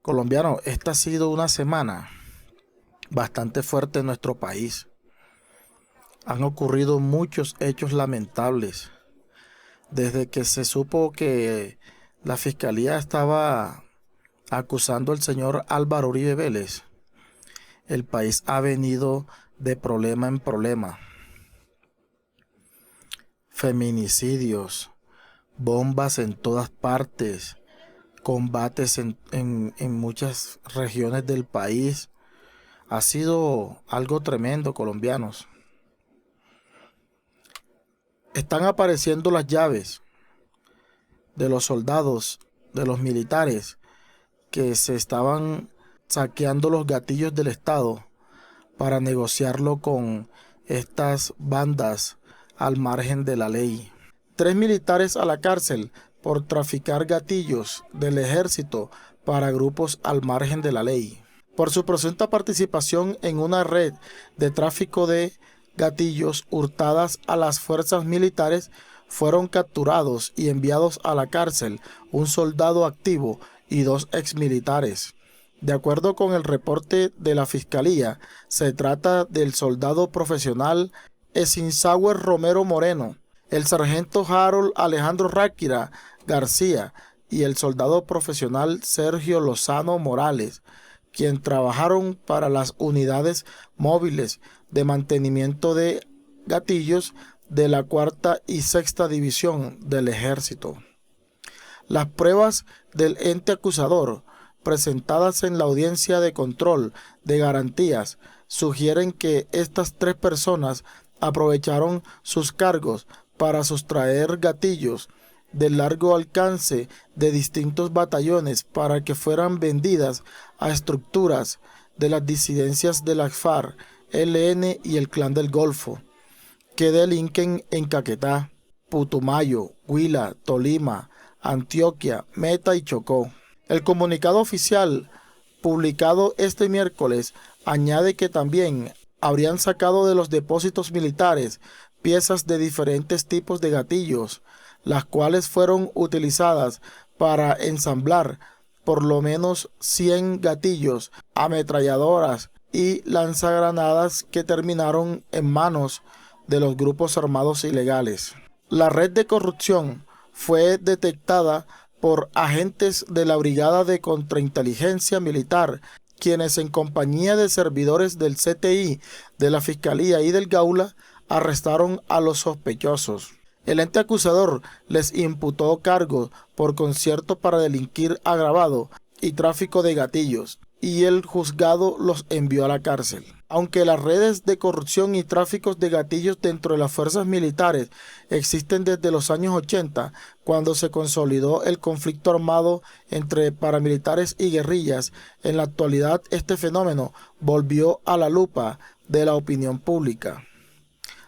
Colombiano, esta ha sido una semana bastante fuerte en nuestro país. Han ocurrido muchos hechos lamentables. Desde que se supo que la fiscalía estaba acusando al señor Álvaro Uribe Vélez, el país ha venido de problema en problema. Feminicidios, bombas en todas partes, combates en muchas regiones del país. Ha sido algo tremendo, colombianos. Están apareciendo las llaves de los soldados, de los militares, que se estaban saqueando los gatillos del Estado para negociarlo con estas bandas al margen de la ley. 3 militares a la cárcel por traficar gatillos del ejército para grupos al margen de la ley. Por su presunta participación en una red de tráfico de gatillos hurtadas a las fuerzas militares, fueron capturados y enviados a la cárcel un soldado activo y 2 exmilitares. De acuerdo con el reporte de la Fiscalía, se trata del soldado profesional Esinsauer Romero Moreno, el sargento Harold Alejandro Ráquira García y el soldado profesional Sergio Lozano Morales, quien trabajaron para las unidades móviles de mantenimiento de gatillos de la 4ª y 6ª División del Ejército. Las pruebas del ente acusador presentadas en la audiencia de control de garantías sugieren que estas 3 personas aprovecharon sus cargos para sustraer gatillos de largo alcance de distintos batallones para que fueran vendidas a estructuras de las disidencias de la FARC, ELN y el Clan del Golfo, que delinquen en Caquetá, Putumayo, Huila, Tolima, Antioquia, Meta y Chocó. El comunicado oficial publicado este miércoles añade que también habrían sacado de los depósitos militares piezas de diferentes tipos de gatillos, las cuales fueron utilizadas para ensamblar por lo menos 100 gatillos, ametralladoras y lanzagranadas que terminaron en manos de los grupos armados ilegales. La red de corrupción fue detectada por agentes de la Brigada de Contrainteligencia Militar, quienes en compañía de servidores del CTI, de la Fiscalía y del Gaula, arrestaron a los sospechosos. El ente acusador les imputó cargos por concierto para delinquir agravado y tráfico de gatillos, y el juzgado los envió a la cárcel. Aunque las redes de corrupción y tráficos de gatillos dentro de las fuerzas militares existen desde los años 80, cuando se consolidó el conflicto armado entre paramilitares y guerrillas, en la actualidad este fenómeno volvió a la lupa de la opinión pública.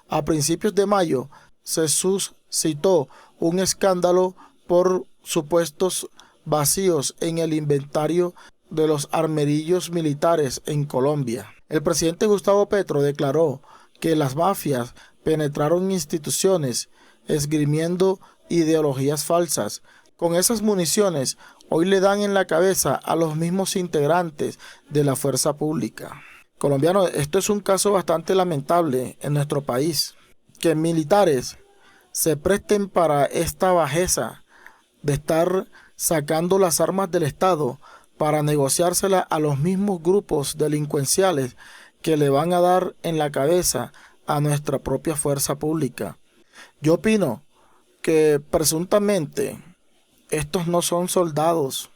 A principios de mayo se suscitó un escándalo por supuestos vacíos en el inventario de los armerillos militares en Colombia. El presidente Gustavo Petro declaró que las mafias penetraron instituciones esgrimiendo ideologías falsas. Con esas municiones, hoy le dan en la cabeza a los mismos integrantes de la fuerza pública. Colombiano, esto es un caso bastante lamentable en nuestro país. Que militares se presten para esta bajeza de estar sacando las armas del Estado para negociársela a los mismos grupos delincuenciales que le van a dar en la cabeza a nuestra propia fuerza pública. Yo opino que presuntamente estos no son soldados,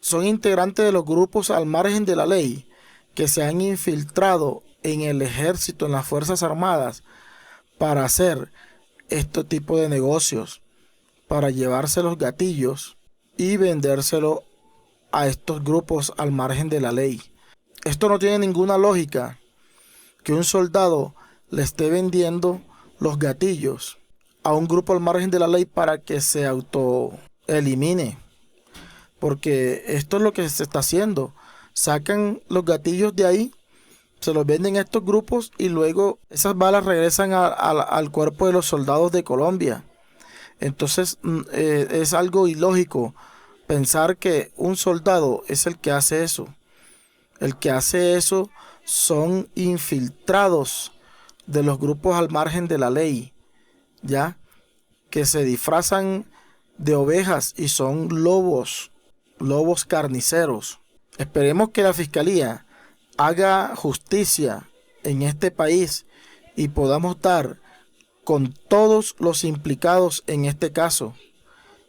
son integrantes de los grupos al margen de la ley que se han infiltrado en el ejército, en las Fuerzas Armadas, para hacer este tipo de negocios, para llevarse los gatillos y vendérselo a estos grupos al margen de la ley. Esto no tiene ninguna lógica, que un soldado le esté vendiendo los gatillos a un grupo al margen de la ley para que se autoelimine, porque esto es lo que se está haciendo. Sacan los gatillos de ahí, se los venden a estos grupos y luego esas balas regresan al cuerpo de los soldados de Colombia. Entonces es algo ilógico pensar que un soldado es el que hace eso. El que hace eso son infiltrados de los grupos al margen de la ley, ¿ya? Que se disfrazan de ovejas y son lobos carniceros. Esperemos que la Fiscalía haga justicia en este país y podamos dar con todos los implicados en este caso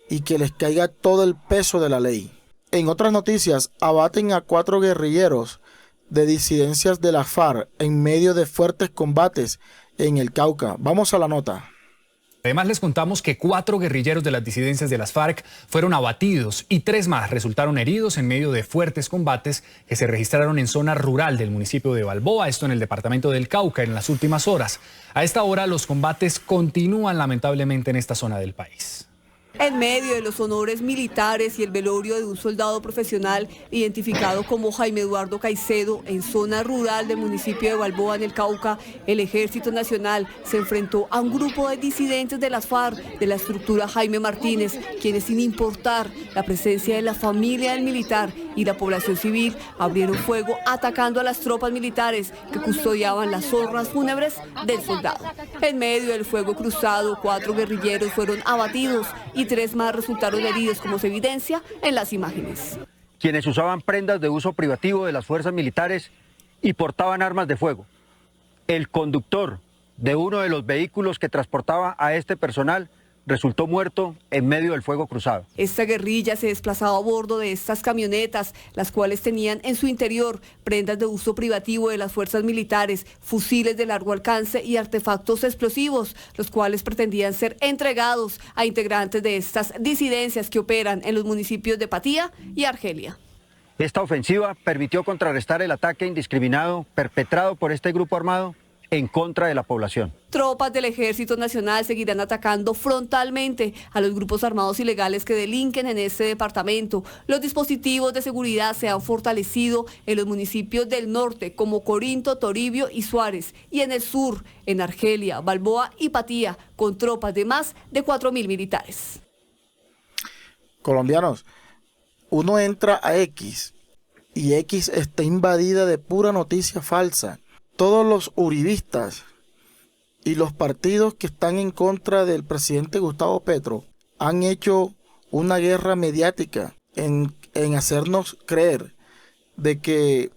y que les caiga todo el peso de la ley. En otras noticias, abaten a 4 guerrilleros de disidencias de la FARC en medio de fuertes combates en el Cauca. Vamos a la nota. Además, les contamos que 4 guerrilleros de las disidencias de las FARC fueron abatidos y 3 más resultaron heridos en medio de fuertes combates que se registraron en zona rural del municipio de Balboa, esto en el departamento del Cauca, en las últimas horas. A esta hora, los combates continúan lamentablemente en esta zona del país. En medio de los honores militares y el velorio de un soldado profesional identificado como Jaime Eduardo Caicedo en zona rural del municipio de Balboa en el Cauca, el Ejército Nacional se enfrentó a un grupo de disidentes de las FARC de la estructura Jaime Martínez, quienes sin importar la presencia de la familia del militar y la población civil abrieron fuego atacando a las tropas militares que custodiaban las honras fúnebres del soldado. En medio del fuego cruzado, 4 guerrilleros fueron abatidos y 3 más resultaron heridos, como se evidencia en las imágenes. Quienes usaban prendas de uso privativo de las fuerzas militares y portaban armas de fuego. El conductor de uno de los vehículos que transportaba a este personal resultó muerto en medio del fuego cruzado. Esta guerrilla se desplazaba a bordo de estas camionetas, las cuales tenían en su interior prendas de uso privativo de las fuerzas militares, fusiles de largo alcance y artefactos explosivos, los cuales pretendían ser entregados a integrantes de estas disidencias que operan en los municipios de Patía y Argelia. Esta ofensiva permitió contrarrestar el ataque indiscriminado perpetrado por este grupo armado en contra de la población. Tropas del Ejército Nacional seguirán atacando frontalmente a los grupos armados ilegales que delinquen en este departamento. Los dispositivos de seguridad se han fortalecido en los municipios del norte como Corinto, Toribio y Suárez, y en el sur, en Argelia, Balboa y Patía, con tropas de más de 4.000 militares. Colombianos, uno entra a X y X está invadida de pura noticia falsa. Todos los uribistas y los partidos que están en contra del presidente Gustavo Petro han hecho una guerra mediática en hacernos creer de que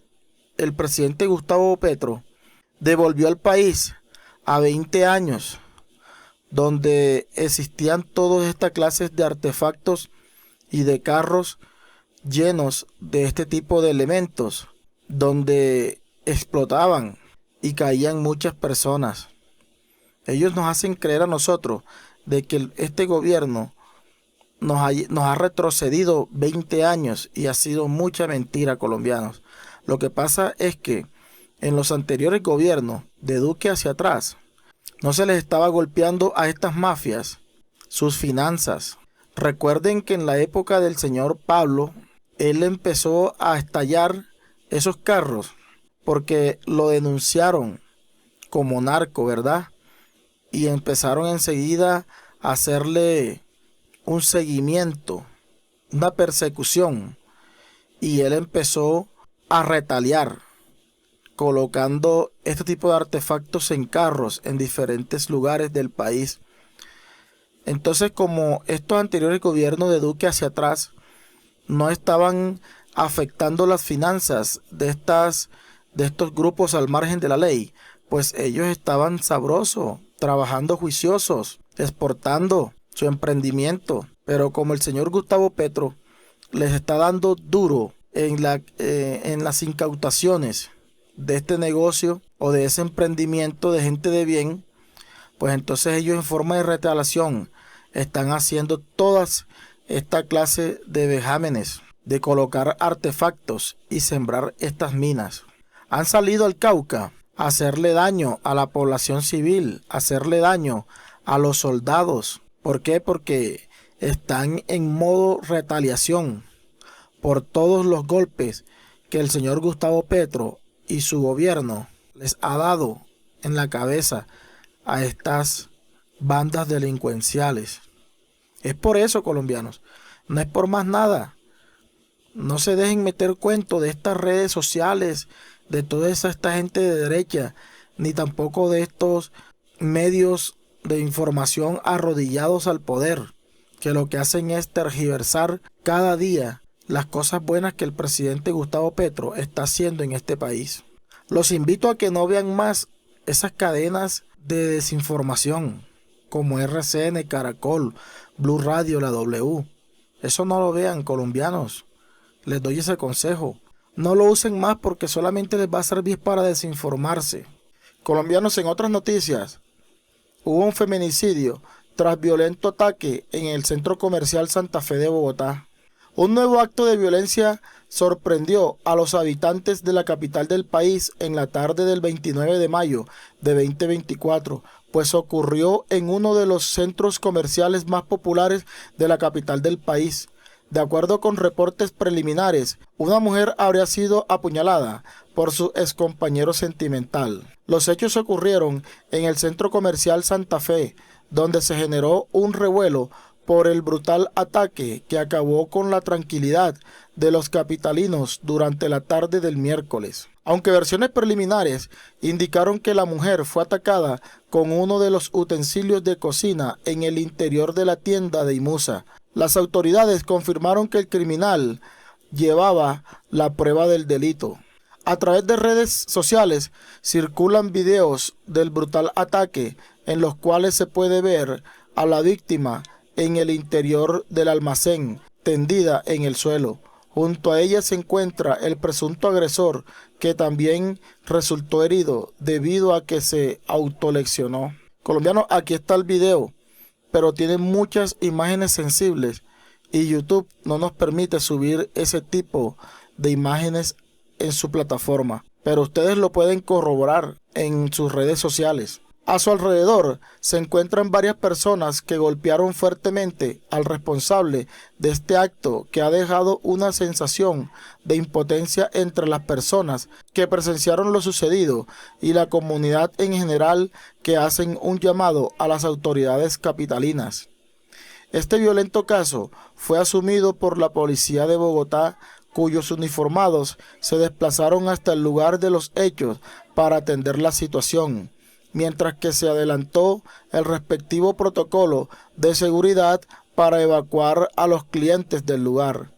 el presidente Gustavo Petro devolvió al país a 20 años donde existían todas estas clases de artefactos y de carros llenos de este tipo de elementos, donde explotaban y caían muchas personas. Ellos nos hacen creer a nosotros de que este gobierno nos ha retrocedido 20 años y ha sido mucha mentira, colombianos. Lo que pasa es que en los anteriores gobiernos, de Duque hacia atrás, no se les estaba golpeando a estas mafias sus finanzas. Recuerden que en la época del señor Pablo, él empezó a estallar esos carros porque lo denunciaron como narco, ¿verdad? Y empezaron enseguida a hacerle un seguimiento, una persecución. Y él empezó a retaliar, colocando este tipo de artefactos en carros en diferentes lugares del país. Entonces, como estos anteriores gobiernos de Duque hacia atrás no estaban afectando las finanzas de estos grupos al margen de la ley, pues ellos estaban sabrosos, trabajando juiciosos, exportando su emprendimiento. Pero como el señor Gustavo Petro les está dando duro en las incautaciones de este negocio o de ese emprendimiento de gente de bien, pues entonces ellos en forma de retaliación están haciendo todas esta clase de vejámenes de colocar artefactos y sembrar estas minas. Han salido al Cauca a hacerle daño a la población civil, a hacerle daño a los soldados. ¿Por qué? Porque están en modo retaliación por todos los golpes que el señor Gustavo Petro y su gobierno les ha dado en la cabeza a estas bandas delincuenciales. Es por eso, colombianos, No es por más nada. No se dejen meter cuento de estas redes sociales, de toda esta gente de derecha, ni tampoco de estos medios de información arrodillados al poder, que lo que hacen es tergiversar cada día las cosas buenas que el presidente Gustavo Petro está haciendo en este país. Los invito a que no vean más esas cadenas de desinformación como RCN, Caracol, Blue Radio, la W. Eso no lo vean, colombianos. Les doy ese consejo. No lo usen más porque solamente les va a servir para desinformarse. Colombianos, en otras noticias, hubo un feminicidio tras violento ataque en el centro comercial Santa Fe de Bogotá. Un nuevo acto de violencia sorprendió a los habitantes de la capital del país en la tarde del 29 de mayo de 2024, pues ocurrió en uno de los centros comerciales más populares de la capital del país. De acuerdo con reportes preliminares, una mujer habría sido apuñalada por su excompañero sentimental. Los hechos ocurrieron en el centro comercial Santa Fe, donde se generó un revuelo por el brutal ataque que acabó con la tranquilidad de los capitalinos durante la tarde del miércoles. Aunque versiones preliminares indicaron que la mujer fue atacada con uno de los utensilios de cocina en el interior de la tienda de Imusa, las autoridades confirmaron que el criminal llevaba la prueba del delito. A través de redes sociales circulan videos del brutal ataque en los cuales se puede ver a la víctima en el interior del almacén, tendida en el suelo. Junto a ella se encuentra el presunto agresor, que también resultó herido debido a que se autolesionó. Colombianos, aquí está el video, pero tiene muchas imágenes sensibles y YouTube no nos permite subir ese tipo de imágenes en su plataforma, pero ustedes lo pueden corroborar en sus redes sociales. A su alrededor se encuentran varias personas que golpearon fuertemente al responsable de este acto, que ha dejado una sensación de impotencia entre las personas que presenciaron lo sucedido y la comunidad en general, que hacen un llamado a las autoridades capitalinas. Este violento caso fue asumido por la policía de Bogotá, cuyos uniformados se desplazaron hasta el lugar de los hechos para atender la situación, mientras que se adelantó el respectivo protocolo de seguridad para evacuar a los clientes del lugar.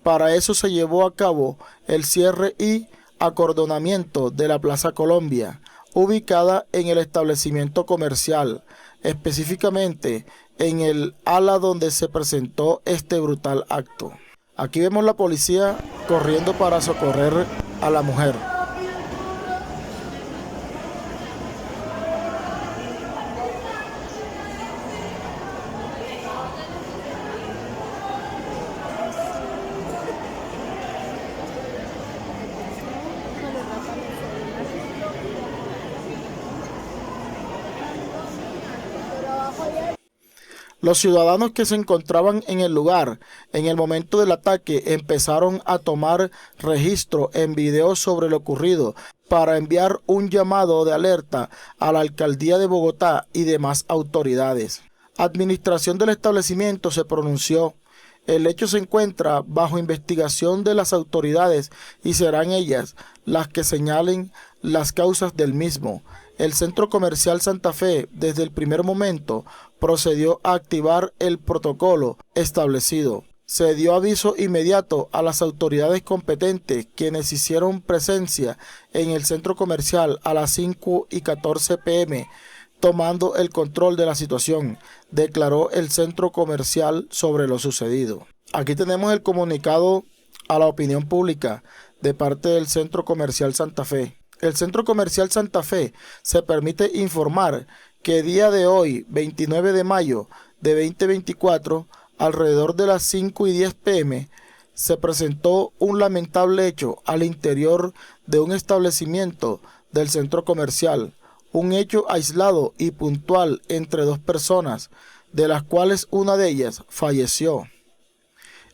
Para eso se llevó a cabo el cierre y acordonamiento de la Plaza Colombia, ubicada en el establecimiento comercial, específicamente en el ala donde se presentó este brutal acto. Aquí vemos la policía corriendo para socorrer a la mujer. Los ciudadanos que se encontraban en el lugar en el momento del ataque empezaron a tomar registro en video sobre lo ocurrido para enviar un llamado de alerta a la alcaldía de Bogotá y demás autoridades. Administración del establecimiento se pronunció. El hecho se encuentra bajo investigación de las autoridades y serán ellas las que señalen las causas del mismo. El centro comercial Santa Fe, desde el primer momento, procedió a activar el protocolo establecido. Se dio aviso inmediato a las autoridades competentes, quienes hicieron presencia en el centro comercial a las 5:14 p.m., tomando el control de la situación, declaró el centro comercial sobre lo sucedido. Aquí tenemos el comunicado a la opinión pública de parte del centro comercial Santa Fe. El centro comercial Santa Fe se permite informar que día de hoy, 29 de mayo de 2024, alrededor de las 5:10 p.m., se presentó un lamentable hecho al interior de un establecimiento del centro comercial. Un hecho aislado y puntual entre dos personas, de las cuales una de ellas falleció.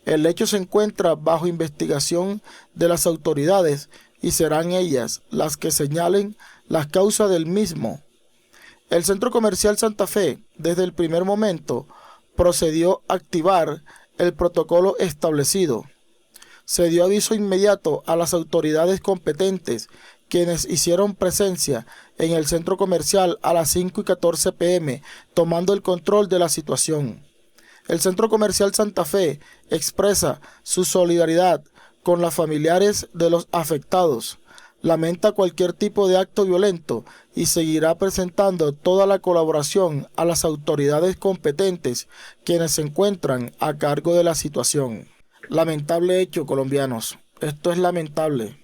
El hecho se encuentra bajo investigación de las autoridades y serán ellas las que señalen las causas del mismo. El centro comercial Santa Fe, desde el primer momento, procedió a activar el protocolo establecido. Se dio aviso inmediato a las autoridades competentes, quienes hicieron presencia en el centro comercial a las 5:14 p.m., tomando el control de la situación. El Centro Comercial Santa Fe expresa su solidaridad con los familiares de los afectados, lamenta cualquier tipo de acto violento y seguirá presentando toda la colaboración a las autoridades competentes, quienes se encuentran a cargo de la situación. Lamentable hecho, colombianos. Esto es lamentable.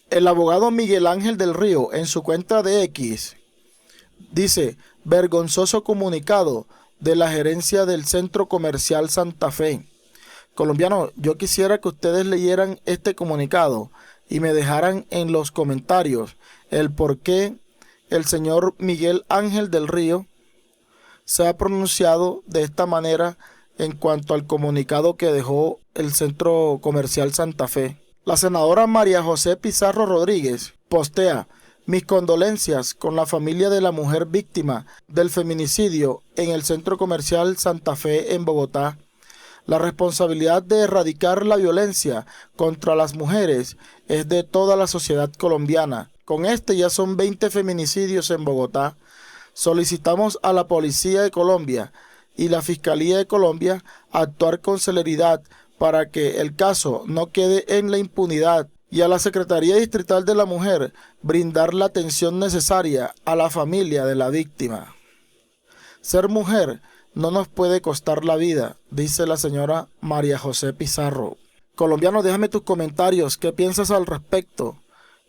El abogado Miguel Ángel del Río, en su cuenta de X, dice: vergonzoso comunicado de la gerencia del Centro Comercial Santa Fe. Colombianos, yo quisiera que ustedes leyeran este comunicado y me dejaran en los comentarios el por qué el señor Miguel Ángel del Río se ha pronunciado de esta manera en cuanto al comunicado que dejó el Centro Comercial Santa Fe. La senadora María José Pizarro Rodríguez postea: mis condolencias con la familia de la mujer víctima del feminicidio en el Centro Comercial Santa Fe en Bogotá. La responsabilidad de erradicar la violencia contra las mujeres es de toda la sociedad colombiana. Con este ya son 20 feminicidios en Bogotá. Solicitamos a la Policía de Colombia y la Fiscalía de Colombia actuar con celeridad para que el caso no quede en la impunidad, y a la Secretaría Distrital de la Mujer brindar la atención necesaria a la familia de la víctima. Ser mujer no nos puede costar la vida, dice la señora María José Pizarro. Colombiano, déjame tus comentarios. ¿Qué piensas al respecto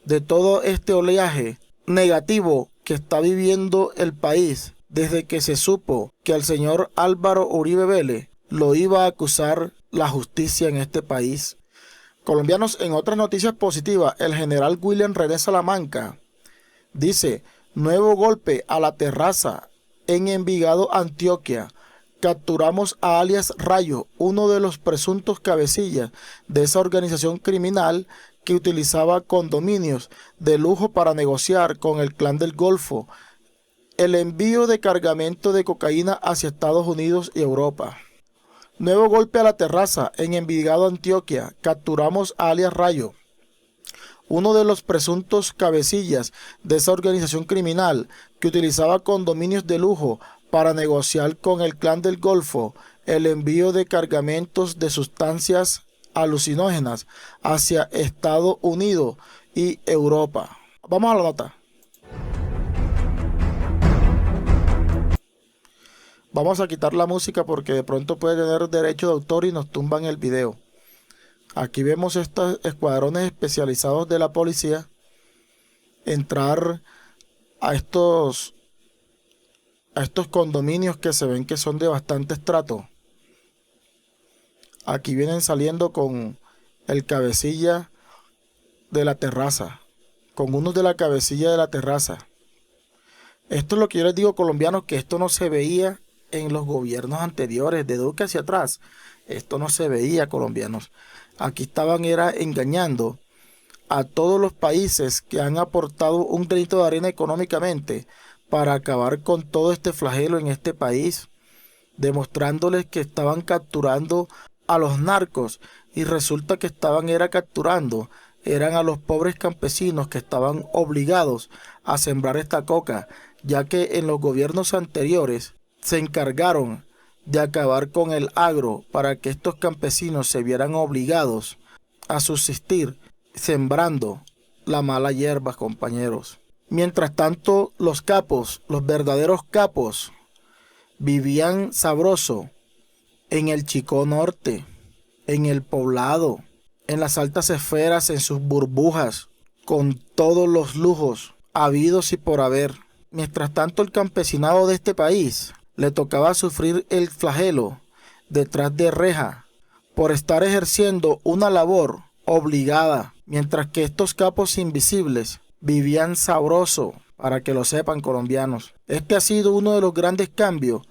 de todo este oleaje negativo que está viviendo el país desde que se supo que al señor Álvaro Uribe Vélez lo iba a acusar la justicia en este país? Colombianos, en otras noticias positivas, el general William René Salamanca dice: nuevo golpe a la terraza en Envigado, Antioquia. Capturamos a alias Rayo, uno de los presuntos cabecillas de esa organización criminal que utilizaba condominios de lujo para negociar con el Clan del Golfo el envío de cargamento de cocaína hacia Estados Unidos y Europa. Nuevo golpe a la terraza en Envigado, Antioquia. Capturamos a alias Rayo, uno de los presuntos cabecillas de esa organización criminal que utilizaba condominios de lujo para negociar con el Clan del Golfo el envío de cargamentos de sustancias alucinógenas hacia Estados Unidos y Europa. Vamos a la nota. Vamos a quitar la música porque de pronto puede tener derecho de autor y nos tumban el video. Aquí vemos estos escuadrones especializados de la policía entrar a estos condominios que se ven que son de bastante estrato. Aquí vienen saliendo con el cabecilla de la terraza, con uno de la cabecilla de la terraza. Esto es lo que yo les digo, colombianos, que esto no se veía en los gobiernos anteriores, de Duque hacia atrás. Esto no se veía, colombianos. Aquí estaban engañando a todos los países que han aportado un granito de arena económicamente para acabar con todo este flagelo en este país, demostrándoles que estaban capturando a los narcos, y resulta que eran a los pobres campesinos que estaban obligados a sembrar esta coca, ya que en los gobiernos anteriores se encargaron de acabar con el agro para que estos campesinos se vieran obligados a subsistir sembrando la mala hierba, compañeros. Mientras tanto, los capos, los verdaderos capos, vivían sabroso en el Chicó Norte, en el Poblado, en las altas esferas, en sus burbujas, con todos los lujos habidos y por haber. Mientras tanto, el campesinado de este país le tocaba sufrir el flagelo detrás de reja por estar ejerciendo una labor obligada, mientras que estos capos invisibles vivían sabroso, para que lo sepan, colombianos. Este ha sido uno de los grandes cambios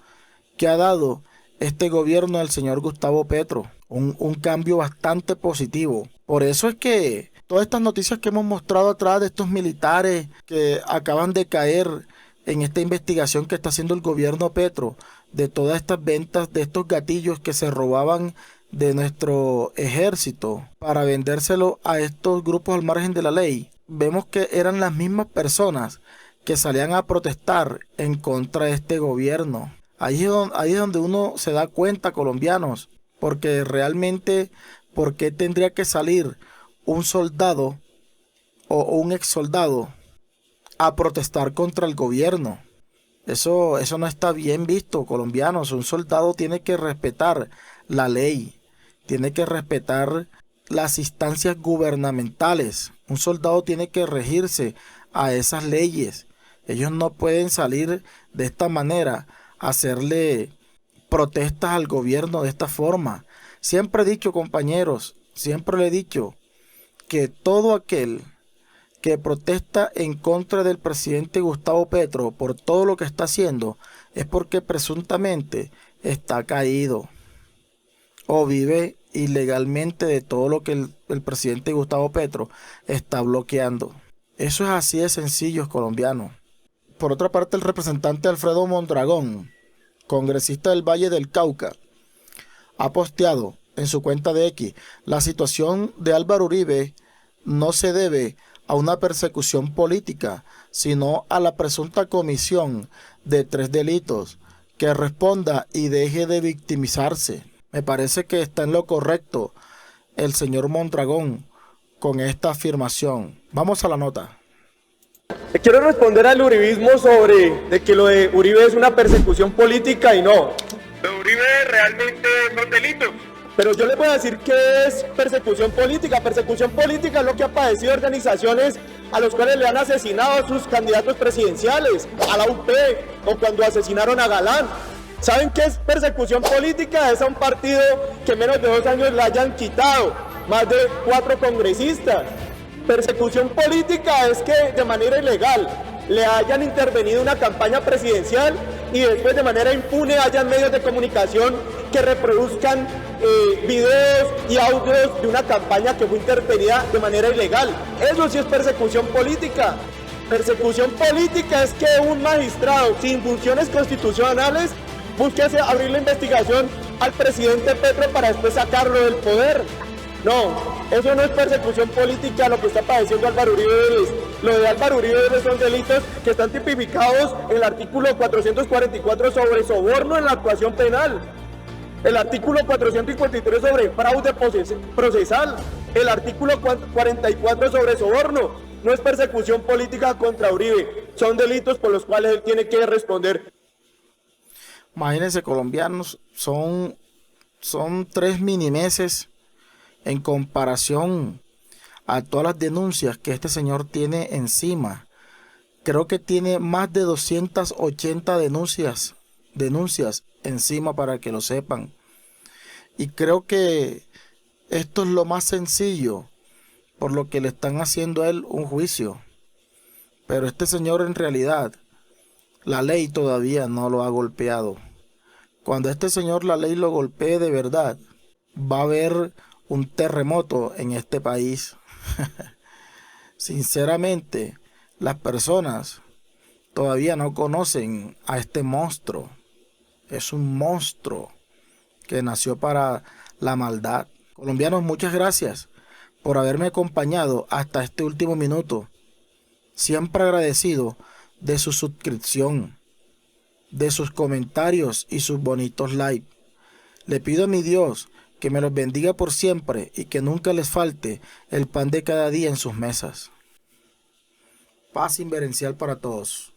que ha dado este gobierno del señor Gustavo Petro, un cambio bastante positivo. Por eso es que todas estas noticias que hemos mostrado atrás de estos militares que acaban de caer en esta investigación que está haciendo el gobierno Petro, de todas estas ventas de estos gatillos que se robaban de nuestro ejército para vendérselo a estos grupos al margen de la ley, vemos que eran las mismas personas que salían a protestar en contra de este gobierno. Ahí es donde uno se da cuenta, colombianos, porque realmente, ¿por qué tendría que salir un soldado o un ex soldado a protestar contra el gobierno? Eso no está bien visto, colombianos. Un soldado tiene que respetar la ley, tiene que respetar las instancias gubernamentales. Un soldado tiene que regirse a esas leyes. Ellos no pueden salir de esta manera a hacerle protestas al gobierno de esta forma. Siempre he dicho, compañeros, siempre le he dicho que todo aquel que protesta en contra del presidente Gustavo Petro por todo lo que está haciendo es porque presuntamente está caído o vive ilegalmente de todo lo que el presidente Gustavo Petro está bloqueando. Eso es así de sencillo, colombianos. Por otra parte, el representante Alfredo Mondragón, congresista del Valle del Cauca, ha posteado en su cuenta de X: la situación de Álvaro Uribe no se debe a una persecución política, sino a la presunta comisión de 3 delitos. Que responda y deje de victimizarse. Me parece que está en lo correcto el señor Mondragón con esta afirmación. Vamos a la nota. Quiero responder al uribismo sobre de que lo de Uribe es una persecución política y no. Lo de Uribe realmente son delitos. Pero yo les voy a decir que es persecución política. Persecución política es lo que ha padecido organizaciones a los cuales le han asesinado a sus candidatos presidenciales, a la UP, o cuando asesinaron a Galán. ¿Saben qué es persecución política? Es a un partido que en menos de 2 años le hayan quitado más de 4 congresistas. Persecución política es que de manera ilegal le hayan intervenido una campaña presidencial y después de manera impune hayan medios de comunicación que reproduzcan videos y audios de una campaña que fue intervenida de manera ilegal. Eso sí es persecución política. Persecución política es que un magistrado sin funciones constitucionales busque abrir la investigación al presidente Petro para después sacarlo del poder. No, eso no es persecución política lo que está padeciendo Álvaro Uribe Vélez. Lo de Álvaro Uribe Vélez son delitos que están tipificados en el artículo 444 sobre soborno en la actuación penal, el artículo 453 sobre fraude procesal, el artículo 44 sobre soborno. No es persecución política contra Uribe, son delitos por los cuales él tiene que responder. Imagínense, colombianos, son 3 minimeses en comparación a todas las denuncias que este señor tiene encima. Creo que tiene más de 280 denuncias encima, para que lo sepan. Y creo que esto es lo más sencillo por lo que le están haciendo a él un juicio. Pero este señor, en realidad, la ley todavía no lo ha golpeado. Cuando este señor la ley lo golpee de verdad, va a haber un terremoto en este país. Sinceramente, las personas todavía no conocen a este monstruo. Es un monstruo que nació para la maldad. Colombianos, muchas gracias por haberme acompañado hasta este último minuto. Siempre agradecido de su suscripción, de sus comentarios y sus bonitos likes. Le pido a mi Dios que me los bendiga por siempre y que nunca les falte el pan de cada día en sus mesas. Paz inverencial para todos.